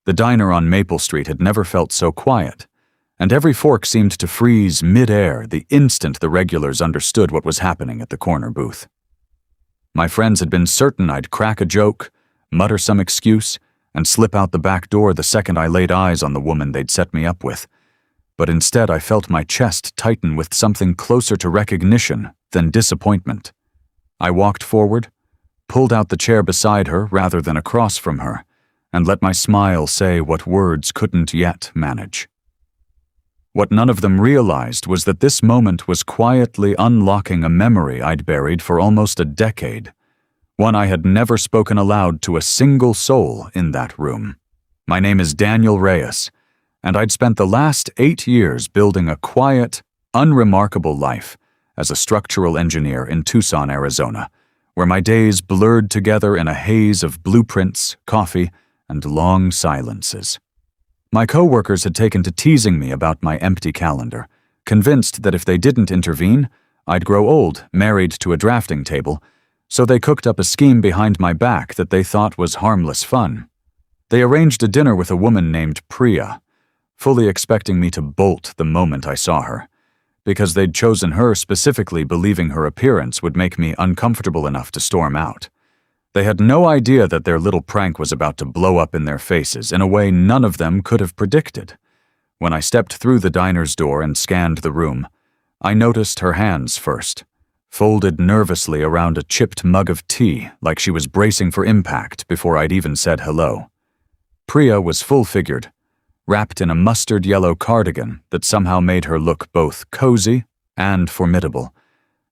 The diner on Maple Street had never felt so quiet, and every fork seemed to freeze mid-air the instant the regulars understood what was happening at the corner booth. My friends had been certain I'd crack a joke, mutter some excuse, and slip out the back door the second I laid eyes on the woman they'd set me up with. But instead I felt my chest tighten with something closer to recognition than disappointment. I walked forward, pulled out the chair beside her rather than across from her, and let my smile say what words couldn't yet manage. What none of them realized was that this moment was quietly unlocking a memory I'd buried for almost a decade, one I had never spoken aloud to a single soul in that room. My name is Daniel Reyes, and I'd spent the last 8 years building a quiet, unremarkable life as a structural engineer in Tucson, Arizona, where my days blurred together in a haze of blueprints, coffee, and long silences. My coworkers had taken to teasing me about my empty calendar, convinced that if they didn't intervene, I'd grow old, married to a drafting table, so they cooked up a scheme behind my back that they thought was harmless fun. They arranged a dinner with a woman named Priya, fully expecting me to bolt the moment I saw her, because they'd chosen her specifically believing her appearance would make me uncomfortable enough to storm out. They had no idea that their little prank was about to blow up in their faces in a way none of them could have predicted. When I stepped through the diner's door and scanned the room, I noticed her hands first, folded nervously around a chipped mug of tea like she was bracing for impact before I'd even said hello. Priya was full-figured, wrapped in a mustard-yellow cardigan that somehow made her look both cozy and formidable,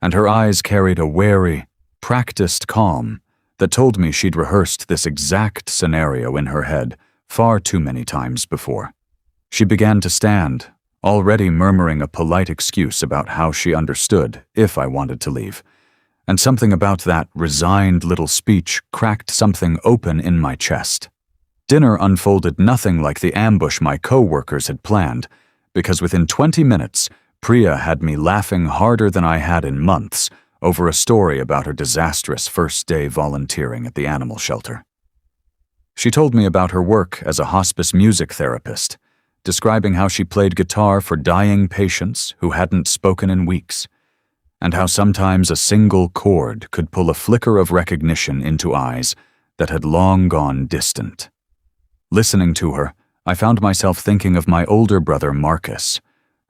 and her eyes carried a wary, practiced calm that told me she'd rehearsed this exact scenario in her head far too many times before. She began to stand, already murmuring a polite excuse about how she understood if I wanted to leave, and something about that resigned little speech cracked something open in my chest. Dinner unfolded nothing like the ambush my co-workers had planned, because within 20 minutes, Priya had me laughing harder than I had in months over a story about her disastrous first day volunteering at the animal shelter. She told me about her work as a hospice music therapist, describing how she played guitar for dying patients who hadn't spoken in weeks, and how sometimes a single chord could pull a flicker of recognition into eyes that had long gone distant. Listening to her, I found myself thinking of my older brother Marcus,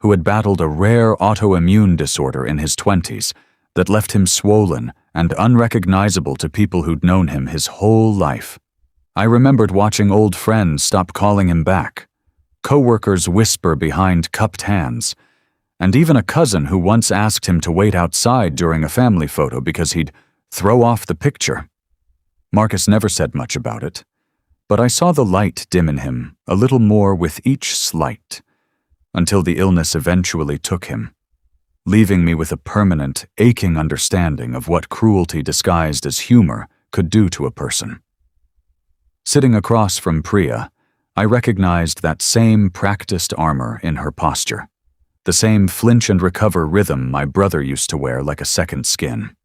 who had battled a rare autoimmune disorder in his 20s that left him swollen and unrecognizable to people who'd known him his whole life. I remembered watching old friends stop calling him back, co-workers whisper behind cupped hands, and even a cousin who once asked him to wait outside during a family photo because he'd throw off the picture. Marcus never said much about it, but I saw the light dim in him a little more with each slight, until the illness eventually took him, leaving me with a permanent, aching understanding of what cruelty disguised as humor could do to a person. Sitting across from Priya, I recognized that same practiced armor in her posture, the same flinch and recover rhythm my brother used to wear like a second skin.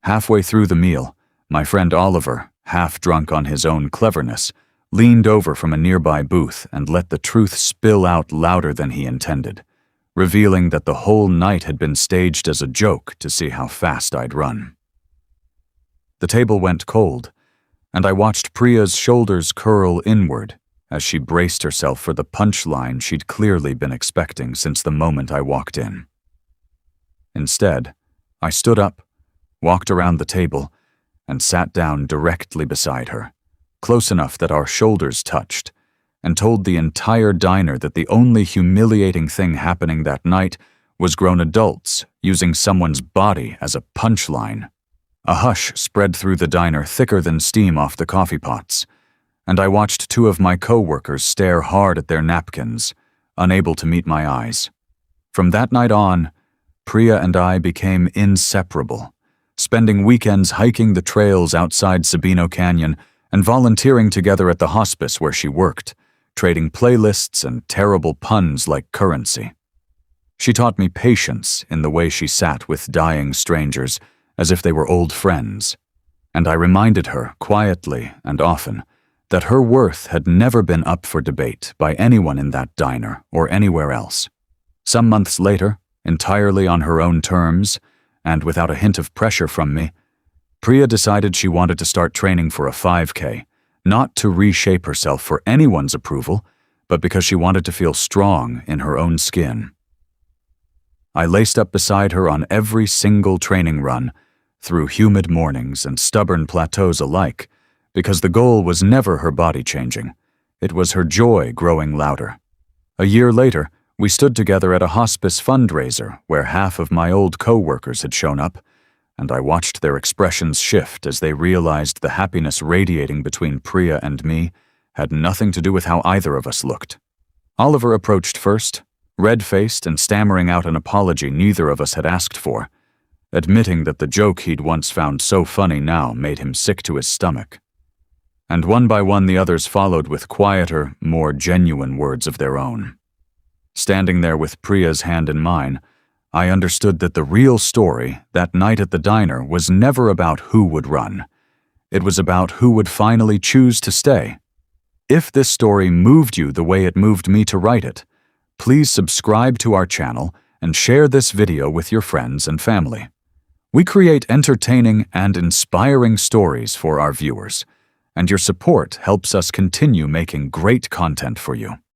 Halfway through the meal, my friend Oliver, half drunk on his own cleverness, leaned over from a nearby booth and let the truth spill out louder than he intended, revealing that the whole night had been staged as a joke to see how fast I'd run. The table went cold, and I watched Priya's shoulders curl inward as she braced herself for the punchline she'd clearly been expecting since the moment I walked in. Instead, I stood up, walked around the table, and sat down directly beside her, close enough that our shoulders touched, and told the entire diner that the only humiliating thing happening that night was grown adults using someone's body as a punchline. A hush spread through the diner thicker than steam off the coffee pots, and I watched two of my co-workers stare hard at their napkins, unable to meet my eyes. From that night on, Priya and I became inseparable, spending weekends hiking the trails outside Sabino Canyon and volunteering together at the hospice where she worked, trading playlists and terrible puns like currency. She taught me patience in the way she sat with dying strangers as if they were old friends, and I reminded her, quietly and often, that her worth had never been up for debate by anyone in that diner or anywhere else. Some months later, entirely on her own terms, and without a hint of pressure from me, Priya decided she wanted to start training for a 5K, not to reshape herself for anyone's approval, but because she wanted to feel strong in her own skin. I laced up beside her on every single training run, through humid mornings and stubborn plateaus alike, because the goal was never her body changing. It was her joy growing louder. A year later, we stood together at a hospice fundraiser where half of my old co-workers had shown up, and I watched their expressions shift as they realized the happiness radiating between Priya and me had nothing to do with how either of us looked. Oliver approached first, red-faced and stammering out an apology neither of us had asked for, admitting that the joke he'd once found so funny now made him sick to his stomach. And one by one the others followed with quieter, more genuine words of their own. Standing there with Priya's hand in mine, I understood that the real story that night at the diner was never about who would run. It was about who would finally choose to stay. If this story moved you the way it moved me to write it, please subscribe to our channel and share this video with your friends and family. We create entertaining and inspiring stories for our viewers, and your support helps us continue making great content for you.